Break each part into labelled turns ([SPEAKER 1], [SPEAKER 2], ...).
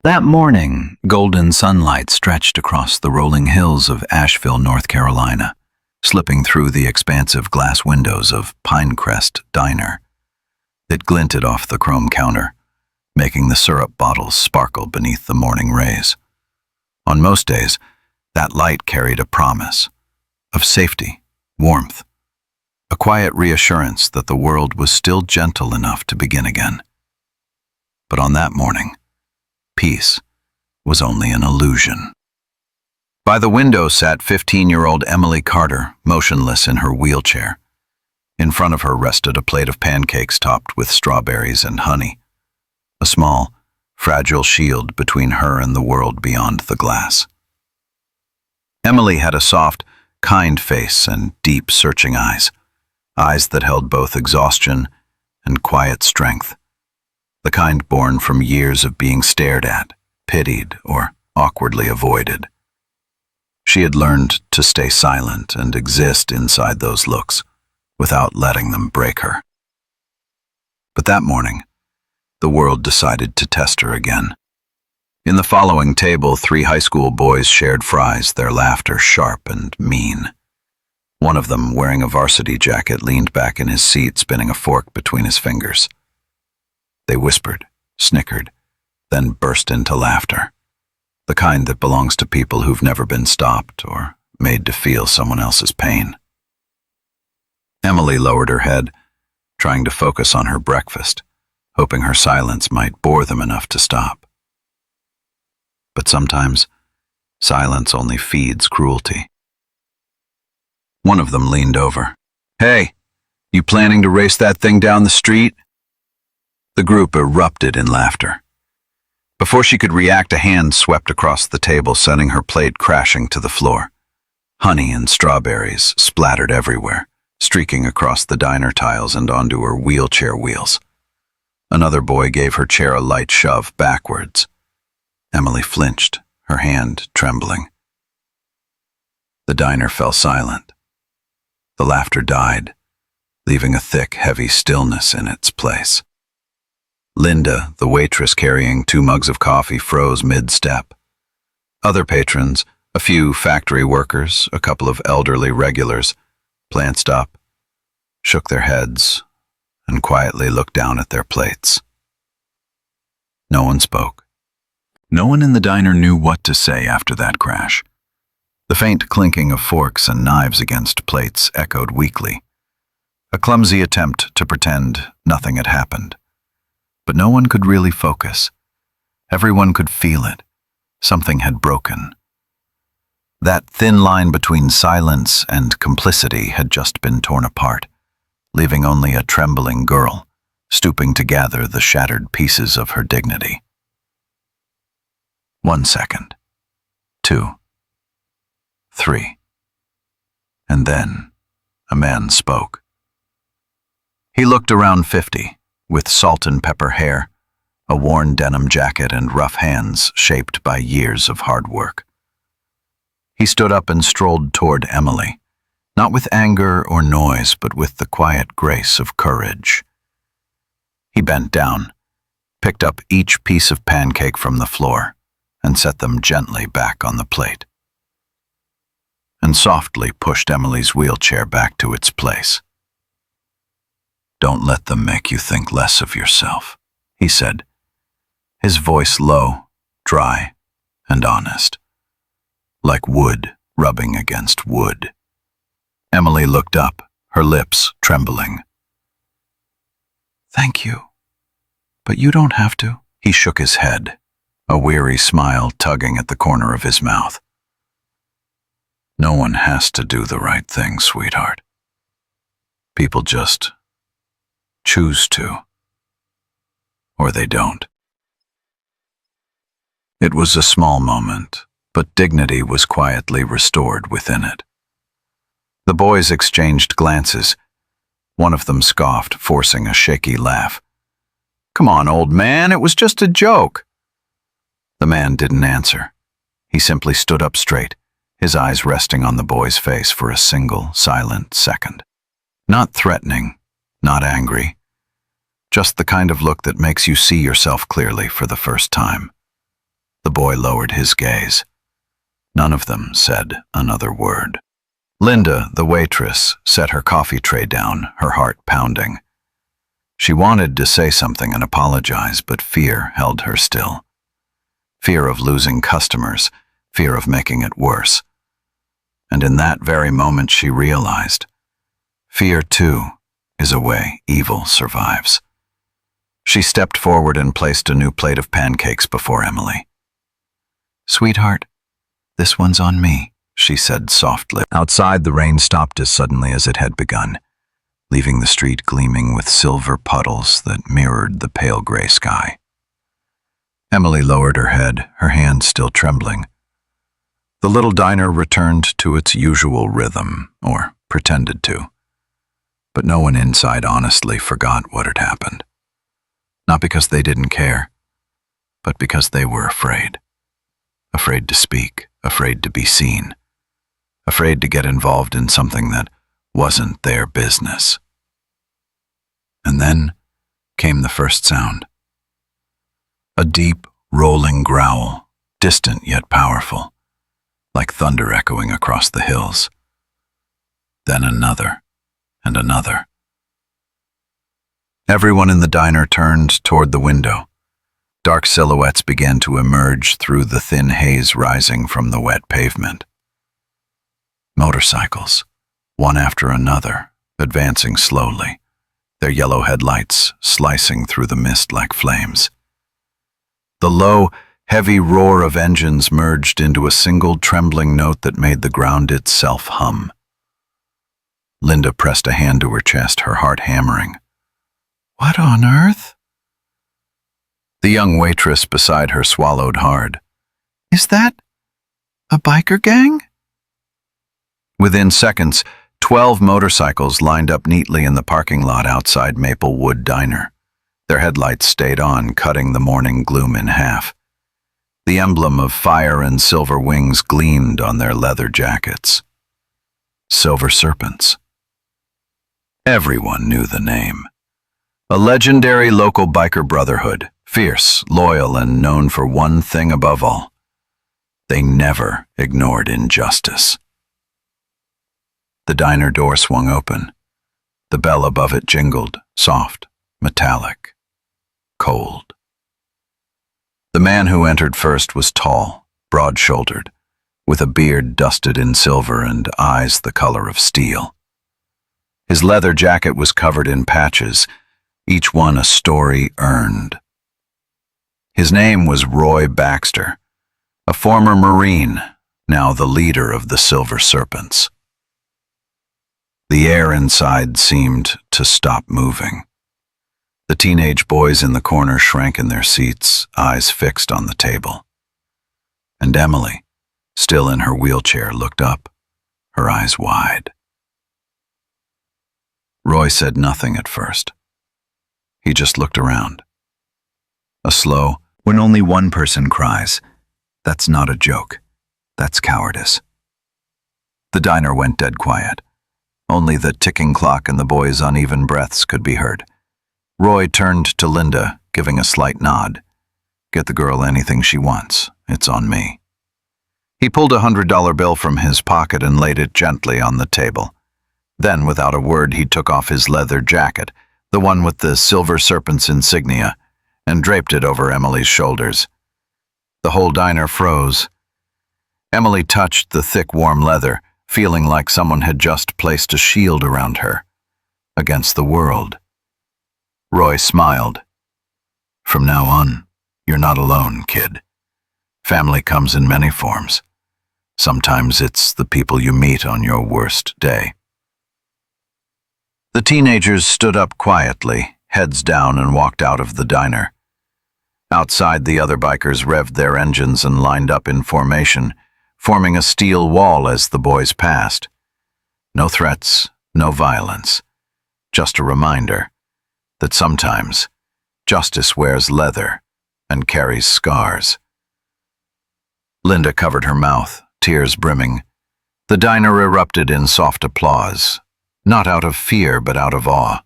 [SPEAKER 1] That morning, golden sunlight stretched across the rolling hills of Asheville, North Carolina, slipping through the expansive glass windows of Pinecrest Diner. It glinted off the chrome counter, making the syrup bottles sparkle beneath the morning rays. On most days, that light carried a promise of safety, warmth, a quiet reassurance that the world was still gentle enough to begin again. But on that morning, peace was only an illusion. By the window sat 15-year-old Emily Carter, motionless in her wheelchair. In front of her rested a plate of pancakes topped with strawberries and honey, a small, fragile shield between her and the world beyond the glass. Emily had a soft, kind face and deep, searching eyes that held both exhaustion and quiet strength. The kind born from years of being stared at, pitied, or awkwardly avoided. She had learned to stay silent and exist inside those looks, without letting them break her. But that morning, the world decided to test her again. In the following table, 3 high school boys shared fries, their laughter sharp and mean. One of them, wearing a varsity jacket, leaned back in his seat, spinning a fork between his fingers. They whispered, snickered, then burst into laughter, the kind that belongs to people who've never been stopped or made to feel someone else's pain. Emily lowered her head, trying to focus on her breakfast, hoping her silence might bore them enough to stop. But sometimes, silence only feeds cruelty. One of them leaned over. "Hey, you planning to race that thing down the street?" The group erupted in laughter. Before she could react, a hand swept across the table, sending her plate crashing to the floor. Honey and strawberries splattered everywhere, streaking across the diner tiles and onto her wheelchair wheels. Another boy gave her chair a light shove backwards. Emily flinched, her hand trembling. The diner fell silent. The laughter died, leaving a thick, heavy stillness in its place. Linda, the waitress carrying 2 mugs of coffee, froze mid-step. Other patrons, a few factory workers, a couple of elderly regulars, glanced up, shook their heads, and quietly looked down at their plates. No one spoke. No one in the diner knew what to say after that crash. The faint clinking of forks and knives against plates echoed weakly, a clumsy attempt to pretend nothing had happened. But no one could really focus. Everyone could feel it. Something had broken. That thin line between silence and complicity had just been torn apart, leaving only a trembling girl, stooping to gather the shattered pieces of her dignity. 1 second. 2. 3. And then, a man spoke. He looked around 50. With salt and pepper hair, a worn denim jacket, and rough hands shaped by years of hard work. He stood up and strolled toward Emily, not with anger or noise, but with the quiet grace of courage. He bent down, picked up each piece of pancake from the floor, and set them gently back on the plate, and softly pushed Emily's wheelchair back to its place. "Don't let them make you think less of yourself," he said, his voice low, dry, and honest, like wood rubbing against wood. Emily looked up, her lips trembling. "Thank you, but you don't have to." He shook his head, a weary smile tugging at the corner of his mouth. "No one has to do the right thing, sweetheart. People just choose to, or they don't." It was a small moment, but dignity was quietly restored within it. The boys exchanged glances. One of them scoffed, forcing a shaky laugh. "Come on, old man, it was just a joke." The man didn't answer. He simply stood up straight, his eyes resting on the boy's face for a single, silent second. Not threatening, not angry, just the kind of look that makes you see yourself clearly for the first time. Roy lowered his gaze. None of them said another word. Linda, the waitress, set her coffee tray down, her heart pounding. She wanted to say something and apologize, but fear held her still. Fear of losing customers, fear of making it worse. And in that very moment she realized, fear too is a way evil survives. She stepped forward and placed a new plate of pancakes before Emily. "Sweetheart, this one's on me," she said softly. Outside, the rain stopped as suddenly as it had begun, leaving the street gleaming with silver puddles that mirrored the pale gray sky. Emily lowered her head, her hands still trembling. The little diner returned to its usual rhythm, or pretended to. But no one inside honestly forgot what had happened. Not because they didn't care, but because they were afraid. Afraid to speak, afraid to be seen, afraid to get involved in something that wasn't their business. And then came the first sound. A deep, rolling growl, distant yet powerful, like thunder echoing across the hills. Then another, and another. Everyone in the diner turned toward the window. Dark silhouettes began to emerge through the thin haze rising from the wet pavement. Motorcycles, one after another, advancing slowly, their yellow headlights slicing through the mist like flames. The low, heavy roar of engines merged into a single trembling note that made the ground itself hum. Linda pressed a hand to her chest, her heart hammering. "What on earth?" The young waitress beside her swallowed hard. "Is that a biker gang?" Within seconds, 12 motorcycles lined up neatly in the parking lot outside Maplewood Diner. Their headlights stayed on, cutting the morning gloom in half. The emblem of fire and silver wings gleamed on their leather jackets. Silver Serpents. Everyone knew the name. A legendary local biker brotherhood, fierce, loyal, and known for one thing above all. They never ignored injustice. The diner door swung open. The bell above it jingled, soft, metallic, cold. The man who entered first was tall, broad-shouldered, with a beard dusted in silver and eyes the color of steel. His leather jacket was covered in patches, each one a story earned. His name was Roy Baxter, a former Marine, now the leader of the Silver Serpents. The air inside seemed to stop moving. The teenage boys in the corner shrank in their seats, eyes fixed on the table. And Emily, still in her wheelchair, looked up, her eyes wide. Roy said nothing at first. He just looked around. A slow, "When only one person cries, that's not a joke, that's cowardice." The diner went dead quiet. Only the ticking clock and the boys' uneven breaths could be heard. Roy turned to Linda, giving a slight nod. "Get the girl anything she wants. It's on me." He pulled a $100 bill from his pocket and laid it gently on the table. Then, without a word, he took off his leather jacket, the one with the Silver Serpent's insignia, and draped it over Emily's shoulders. The whole diner froze. Emily touched the thick, warm leather, feeling like someone had just placed a shield around her, against the world. Roy smiled. "From now on, you're not alone, kid. Family comes in many forms. Sometimes it's the people you meet on your worst day." The teenagers stood up quietly, heads down, and walked out of the diner. Outside, the other bikers revved their engines and lined up in formation, forming a steel wall as the boys passed. No threats, no violence, just a reminder that sometimes justice wears leather and carries scars. Linda covered her mouth, tears brimming. The diner erupted in soft applause, not out of fear but out of awe.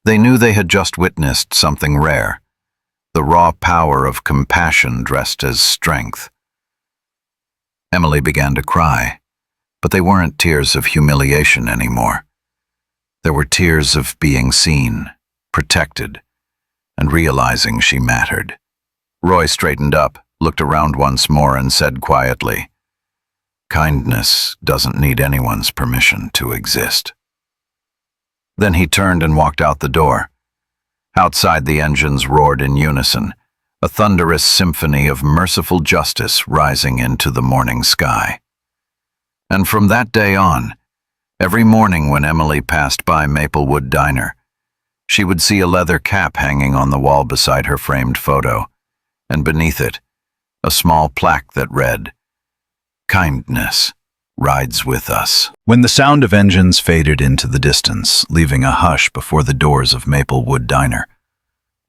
[SPEAKER 1] They knew they had just witnessed something rare, the raw power of compassion dressed as strength. Emily began to cry, but they weren't tears of humiliation anymore. There were tears of being seen, protected, and realizing she mattered. Roy straightened up, looked around once more, and said quietly, "Kindness doesn't need anyone's permission to exist." Then he turned and walked out the door. Outside, the engines roared in unison, a thunderous symphony of merciful justice rising into the morning sky. And from that day on, every morning when Emily passed by Maplewood Diner, she would see a leather cap hanging on the wall beside her framed photo, and beneath it, a small plaque that read, "Kindness rides with us." When the sound of engines faded into the distance, leaving a hush before the doors of Maplewood Diner,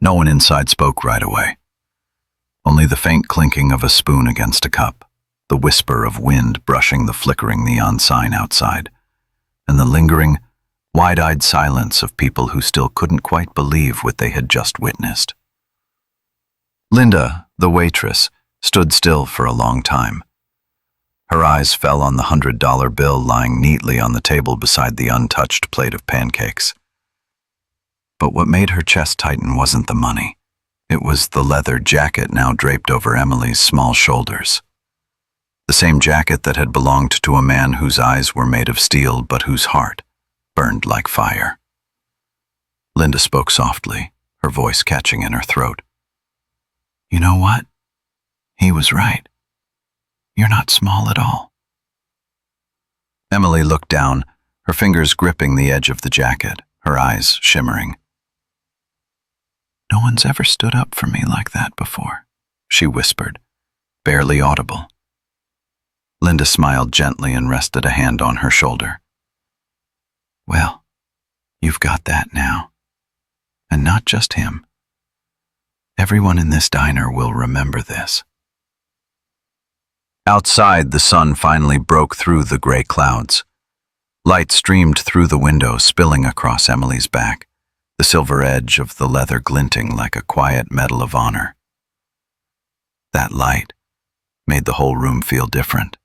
[SPEAKER 1] no one inside spoke right away. Only the faint clinking of a spoon against a cup, the whisper of wind brushing the flickering neon sign outside, and the lingering, wide-eyed silence of people who still couldn't quite believe what they had just witnessed. Linda, the waitress, stood still for a long time. Her eyes fell on the $100 bill lying neatly on the table beside the untouched plate of pancakes. But what made her chest tighten wasn't the money. It was the leather jacket now draped over Emily's small shoulders. The same jacket that had belonged to a man whose eyes were made of steel but whose heart burned like fire. Linda spoke softly, her voice catching in her throat. "You know what? He was right. You're not small at all." Emily looked down, her fingers gripping the edge of the jacket, her eyes shimmering. "No one's ever stood up for me like that before," she whispered, barely audible. Linda smiled gently and rested a hand on her shoulder. "Well, you've got that now. And not just him. Everyone in this diner will remember this." Outside, the sun finally broke through the gray clouds. Light streamed through the window, spilling across Emily's back, the silver edge of the leather glinting like a quiet medal of honor. That light made the whole room feel different,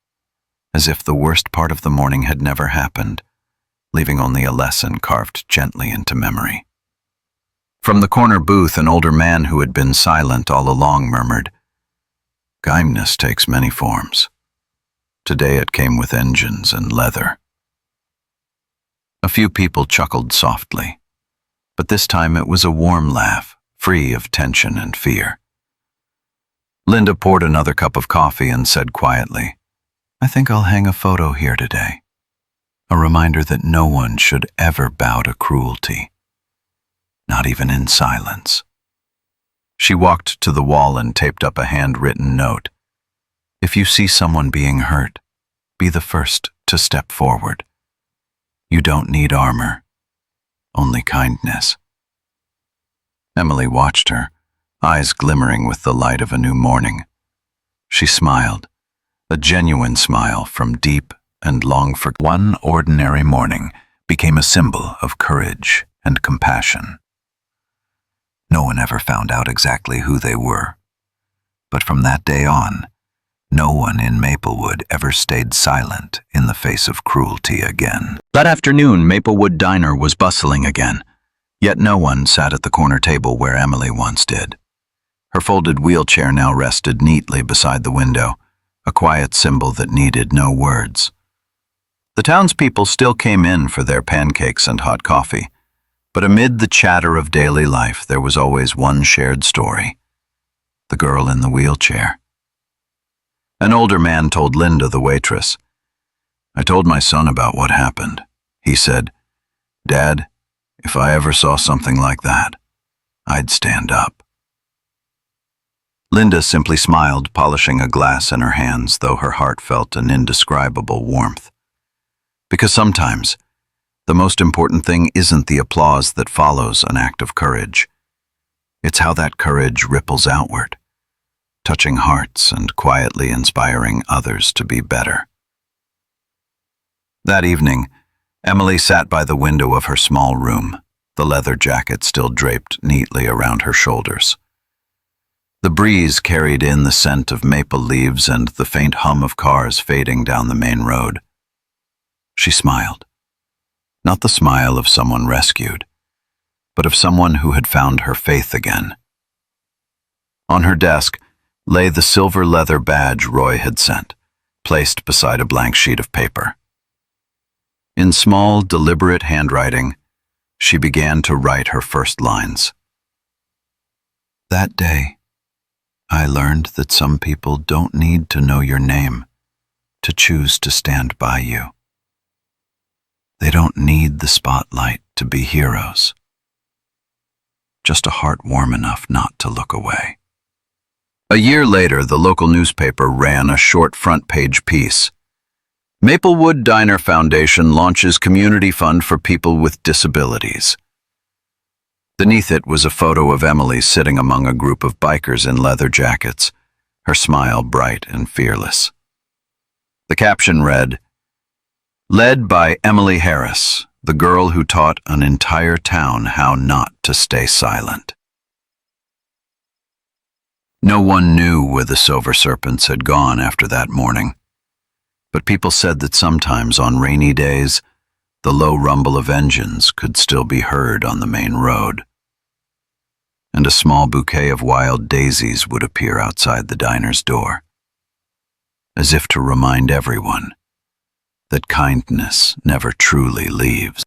[SPEAKER 1] as if the worst part of the morning had never happened, leaving only a lesson carved gently into memory. From the corner booth, an older man who had been silent all along murmured, "Kindness takes many forms. Today it came with engines and leather." A few people chuckled softly, but this time it was a warm laugh, free of tension and fear. Linda poured another cup of coffee and said quietly, "I think I'll hang a photo here today. A reminder that no one should ever bow to cruelty, not even in silence." She walked to the wall and taped up a handwritten note. "If you see someone being hurt, be the first to step forward. You don't need armor, only kindness." Emily watched her, eyes glimmering with the light of a new morning. She smiled, a genuine smile from deep and long-forgotten. One ordinary morning became a symbol of courage and compassion. No one ever found out exactly who they were, but from that day on, no one in Maplewood ever stayed silent in the face of cruelty again. That afternoon, Maplewood Diner was bustling again, yet no one sat at the corner table where Emily once did. Her folded wheelchair now rested neatly beside the window, a quiet symbol that needed no words. The townspeople still came in for their pancakes and hot coffee, but amid the chatter of daily life, there was always one shared story: the girl in the wheelchair. An older man told Linda, the waitress, "I told my son about what happened. He said, 'Dad, if I ever saw something like that, I'd stand up.'" Linda simply smiled, polishing a glass in her hands, though her heart felt an indescribable warmth. Because sometimes, the most important thing isn't the applause that follows an act of courage. It's how that courage ripples outward, touching hearts and quietly inspiring others to be better. That evening, Emily sat by the window of her small room, the leather jacket still draped neatly around her shoulders. The breeze carried in the scent of maple leaves and the faint hum of cars fading down the main road. She smiled. Not the smile of someone rescued, but of someone who had found her faith again. On her desk lay the silver leather badge Roy had sent, placed beside a blank sheet of paper. In small, deliberate handwriting, she began to write her first lines. That day, I learned that some people don't need to know your name to choose to stand by you. They don't need the spotlight to be heroes. Just a heart warm enough not to look away. A year later, the local newspaper ran a short front-page piece. Maplewood Diner Foundation launches community fund for people with disabilities. Beneath it was a photo of Emily sitting among a group of bikers in leather jackets, her smile bright and fearless. The caption read, "Led by Emily Harris, the girl who taught an entire town how not to stay silent." No one knew where the silver serpents had gone after that morning, but people said that sometimes on rainy days, the low rumble of engines could still be heard on the main road, and a small bouquet of wild daisies would appear outside the diner's door, as if to remind everyone that kindness never truly leaves.